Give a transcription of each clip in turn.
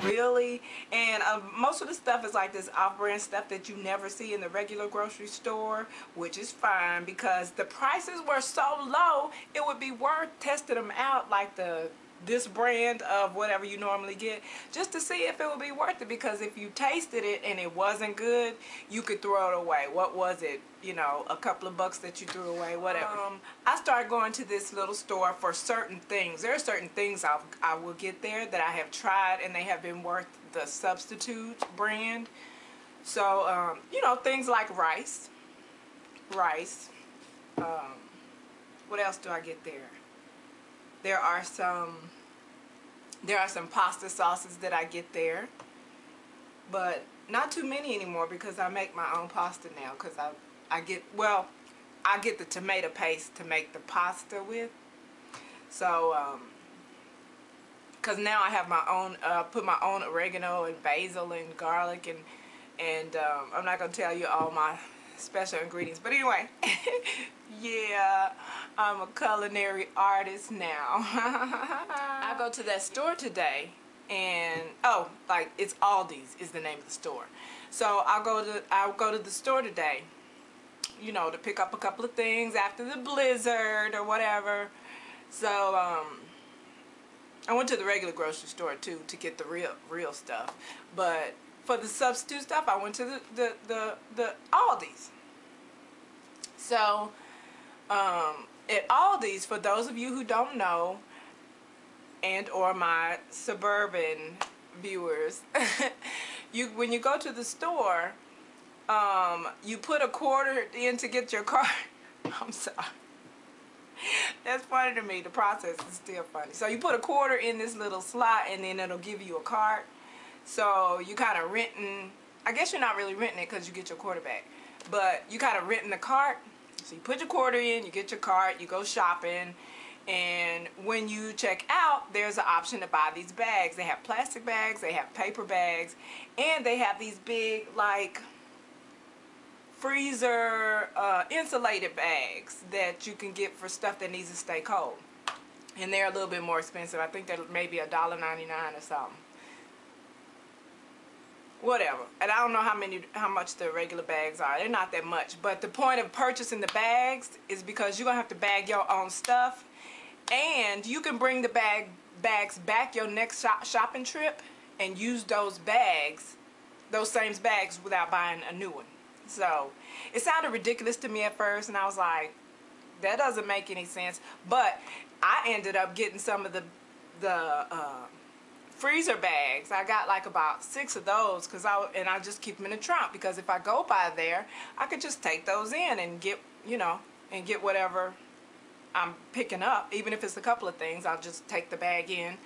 Really? And most of the stuff is like this off-brand stuff that you never see in the regular grocery store, which is fine because the prices were so low, it would be worth testing them out, like this brand of whatever you normally get, just to see if it would be worth it. Because if you tasted it and it wasn't good, you could throw it away. What was it? You know, a couple of bucks that you threw away, whatever. I started going to this little store for certain things. There are certain things I will get there that I have tried and they have been worth the substitute brand. So, you know, things like rice. What else do I get there? There are some pasta sauces that I get there, but not too many anymore because I make my own pasta now. Because I get the tomato paste to make the pasta with. So because now I have my own, put my own oregano and basil and garlic and I'm not gonna tell you all my special ingredients, but anyway. Yeah, I'm a culinary artist now. I go to that store today and like it's Aldi's is the name of the store. So I'll go to the store today, you know, to pick up a couple of things after the blizzard or whatever. So I went to the regular grocery store too to get the real stuff, but for the substitute stuff I went to the Aldi's. So at Aldi's, for those of you who don't know, and or my suburban viewers, when you go to the store, you put a quarter in to get your cart. I'm sorry. That's funny to me. The process is still funny. So you put a quarter in this little slot and then it'll give you a cart. So you kind of renting, I guess you're not really renting it because you get your quarter back, but you kind of renting the cart. So you put your quarter in, you get your cart, you go shopping, and when you check out, there's an option to buy these bags. They have plastic bags, they have paper bags, and they have these big, like, freezer insulated bags that you can get for stuff that needs to stay cold. And they're a little bit more expensive. I think they're maybe $1.99 or something. Whatever. And I don't know how much the regular bags are. They're not that much. But the point of purchasing the bags is because you're going to have to bag your own stuff. And you can bring the bags back your next shopping trip and use those bags, those same bags, without buying a new one. So it sounded ridiculous to me at first, and I was like, that doesn't make any sense. But I ended up getting some of the freezer bags. I got like about 6 of those and I just keep them in the trunk, because if I go by there, I could just take those in and get, you know, and get whatever I'm picking up. Even if it's a couple of things, I'll just take the bag in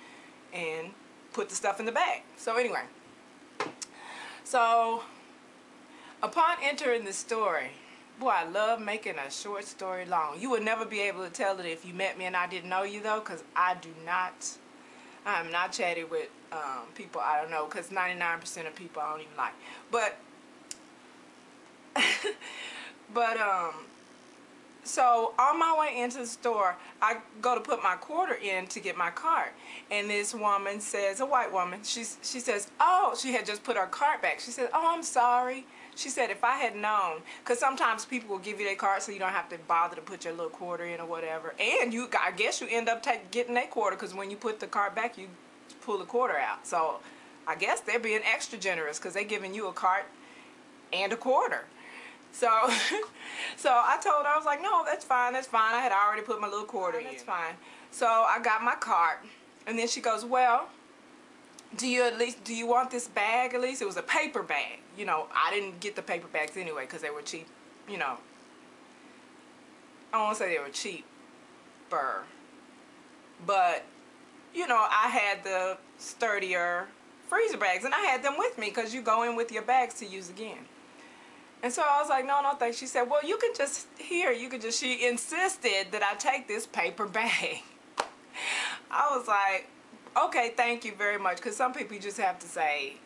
and put the stuff in the bag. So anyway, so upon entering the story, boy, I love making a short story long. You would never be able to tell it if you met me and I didn't know you, though, because I'm not chatty with people I don't know, because 99% of people I don't even like. But so on my way into the store, I go to put my quarter in to get my cart, and this woman says, a white woman, she says, oh, she had just put her cart back. She said, oh, I'm sorry. She said, if I had known, because sometimes people will give you their cart so you don't have to bother to put your little quarter in or whatever. And I guess you end up getting their quarter, because when you put the cart back, you pull the quarter out. So I guess they're being extra generous because they're giving you a cart and a quarter. So so I told her, I was like, no, that's fine, that's fine. I had already put my little quarter in. That's fine. So I got my cart, and then she goes, well, do you want this bag at least? It was a paper bag. You know, I didn't get the paper bags anyway because they were cheap, you know. I don't want to say they were cheaper, but, you know, I had the sturdier freezer bags, and I had them with me because you go in with your bags to use again. And so I was like, no, thanks. She said, well, you can just, she insisted that I take this paper bag. I was like, okay, thank you very much, because some people you just have to say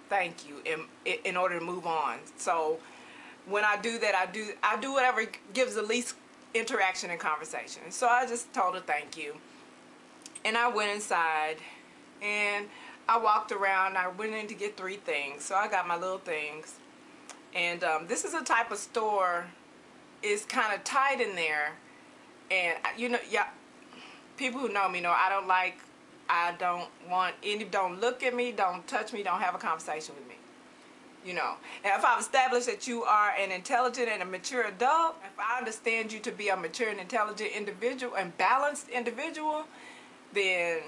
thank you in order to move on. So when I do that, I do whatever gives the least interaction and conversation. So I just told her thank you, and I went inside, and I walked around. I went in to get 3 things. So I got my little things. And this is a type of store. It's kind of tight in there. And, you know, yeah, people who know me know I don't want any, don't look at me, don't touch me, don't have a conversation with me. You know, and if I've established that you are an intelligent and a mature adult, if I understand you to be a mature and intelligent individual and balanced individual, then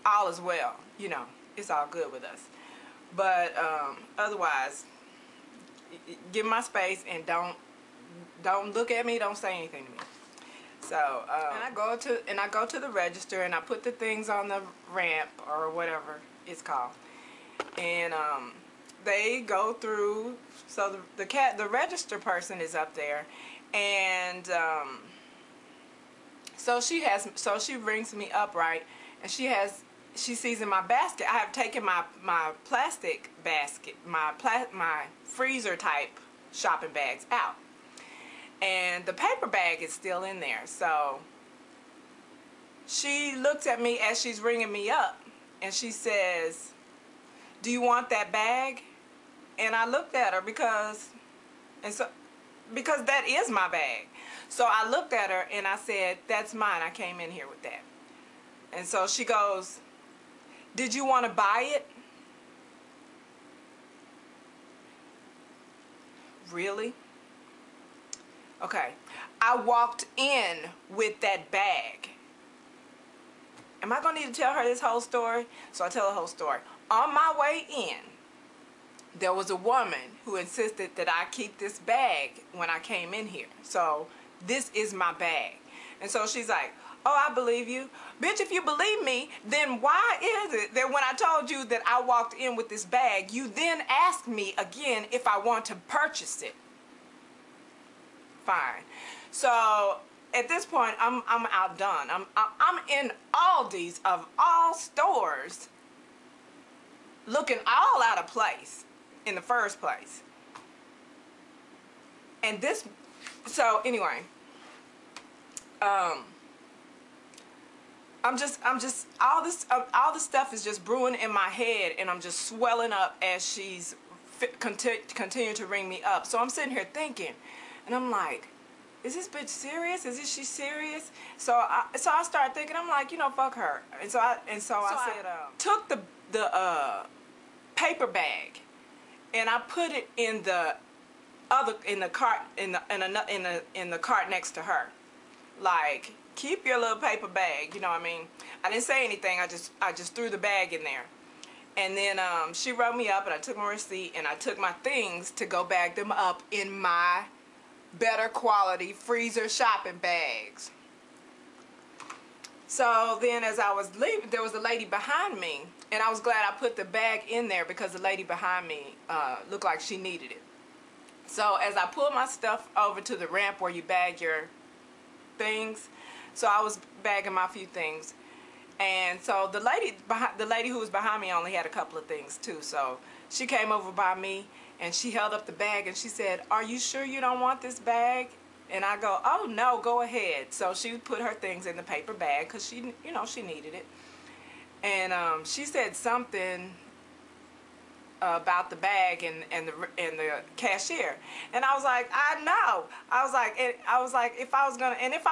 all is well. You know, it's all good with us. But otherwise, give my space and don't look at me, don't say anything to me. So and I go to the register and I put the things on the ramp or whatever it's called. And they go through, so the register person is up there, and so she rings me up, right, and she sees in my basket I have taken my plastic basket, my freezer type shopping bags out, and the paper bag is still in there. So she looks at me as she's ringing me up and she says, "Do you want that bag?" And I looked at her because that is my bag. So I looked at her and I said, "That's mine. I came in here with that." And so she goes, "Did you want to buy it?" Really? Okay. I walked in with that bag. Am I going to need to tell her this whole story? So I tell the whole story. On my way in, there was a woman who insisted that I keep this bag when I came in here. So this is my bag. And so she's like, "Oh, I believe you." Bitch, if you believe me, then why is it that when I told you that I walked in with this bag, you then asked me again if I want to purchase it? Fine. So at this point, I'm outdone. I'm in Aldi's of all stores, looking all out of place in the first place. And this, so anyway, I'm just all this stuff is just brewing in my head, and I'm just swelling up as she's continue to ring me up. So I'm sitting here thinking, and I'm like, is this bitch serious? She serious? So I started thinking, I'm like, you know, fuck her. And so I said, took the paper bag, and I put it in the cart in the cart next to her. Like, keep your little paper bag, you know what I mean? I didn't say anything. I just threw the bag in there. And then she wrote me up, and I took my receipt, and I took my things to go bag them up in my better quality freezer shopping bags. So then as I was leaving, there was a lady behind me, and I was glad I put the bag in there because the lady behind me looked like she needed it. So as I pulled my stuff over to the ramp where you bag your things, so I was bagging my few things, and so the lady who was behind me only had a couple of things too. So she came over by me and she held up the bag and she said, "Are you sure you don't want this bag?" And I go, "Oh no, go ahead." So she put her things in the paper bag because she, you know, she needed it. And she said something about the bag and the cashier, and I was like, I know. I was like, if I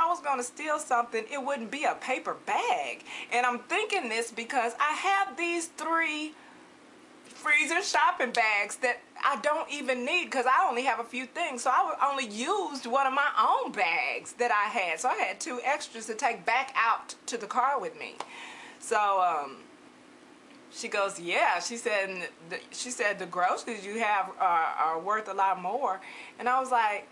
was gonna steal something, it wouldn't be a paper bag. And I'm thinking this because I have these 3 freezer shopping bags that I don't even need because I only have a few things. So I only used one of my own bags that I had. So I had 2 extras to take back out to the car with me. So she goes, "Yeah," she said the groceries you have are worth a lot more. And I was like,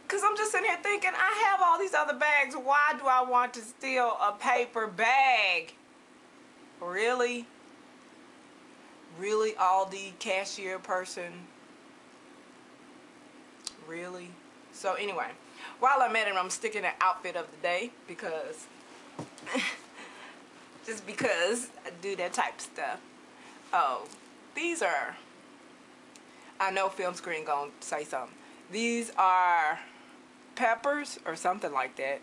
because I'm just sitting here thinking, I have all these other bags. Why do I want to steal a paper bag? Really? Really, Aldi cashier person? Really? So anyway, while I'm at it, I'm sticking an outfit of the day because just because I do that type of stuff. Oh, these are, I know film screen gonna say something. These are peppers or something like that.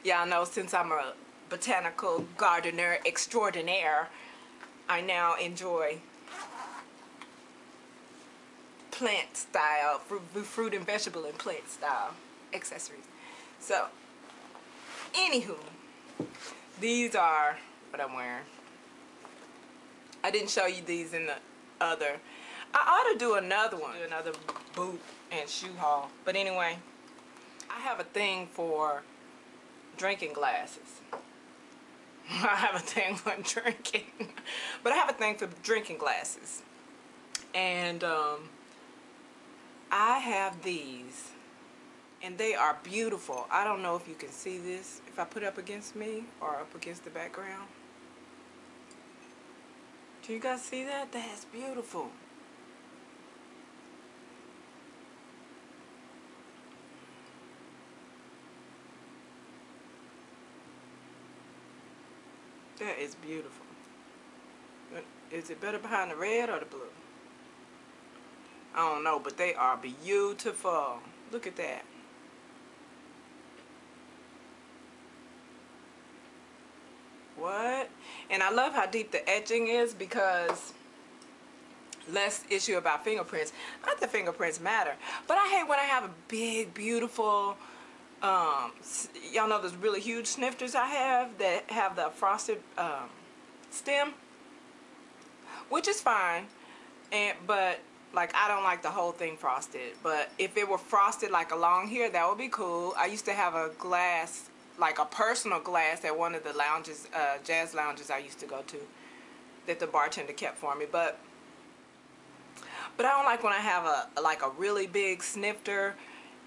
Y'all know since I'm a botanical gardener extraordinaire, I now enjoy plant style, fruit and vegetable and plant style accessories. So, anywho, these are what I'm wearing. I didn't show you these in the other. I ought to do another one, do another boot and shoe haul. But anyway, I have a thing for drinking glasses. I have a thing for drinking, but I have a thing for drinking glasses. And I have these, and they are beautiful. I don't know if you can see this, if I put it up against me or up against the background. Do you guys see that? That's beautiful. That is beautiful. Is it better behind the red or the blue? I don't know, but they are beautiful. Look at that. What? And I love how deep the etching is, because less issue about fingerprints. Not that fingerprints matter, but I hate when I have a big, beautiful, y'all know those really huge snifters I have that have the frosted stem, which is fine, but like I don't like the whole thing frosted. But if it were frosted like along here, that would be cool. I used to have a glass, like a personal glass, at one of the lounges, jazz lounges I used to go to, that the bartender kept for me. But I don't like when I have a really big snifter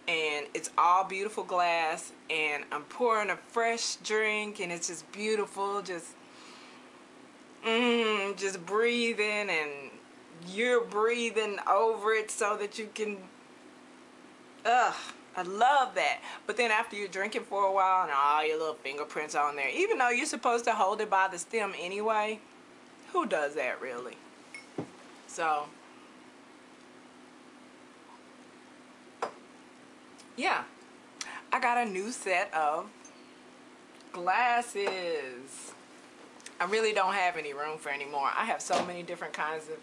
and it's all beautiful glass and I'm pouring a fresh drink and it's just beautiful, just breathing, and you're breathing over it so that you can, I love that. But then after you're drinking for a while and all your little fingerprints on there, even though you're supposed to hold it by the stem anyway, who does that really? So yeah, I got a new set of glasses. I really don't have any room for any more. I have so many different kinds of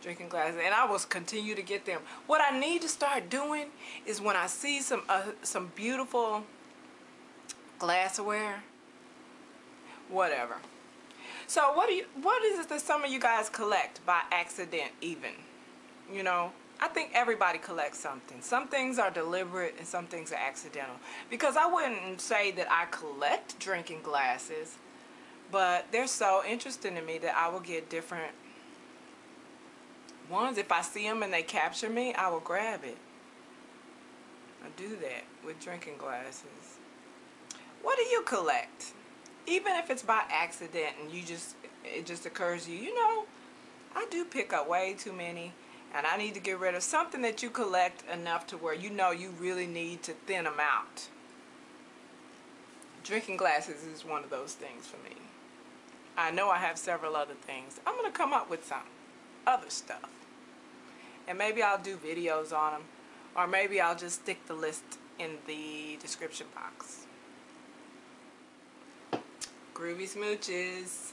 drinking glasses, and I will continue to get them. What I need to start doing is when I see some beautiful glassware, whatever. So what is it that some of you guys collect by accident even? You know, I think everybody collects something. Some things are deliberate and some things are accidental. Because I wouldn't say that I collect drinking glasses, but they're so interesting to me that I will get different ones. If I see them and they capture me, I will grab it. I do that with drinking glasses. What do you collect? Even if it's by accident and it just occurs to you, you know, I do pick up way too many, and I need to get rid of something that you collect enough to where you know you really need to thin them out. Drinking glasses is one of those things for me. I know I have several other things. I'm going to come up with some other stuff. And maybe I'll do videos on them. Or maybe I'll just stick the list in the description box. Groovy smooches.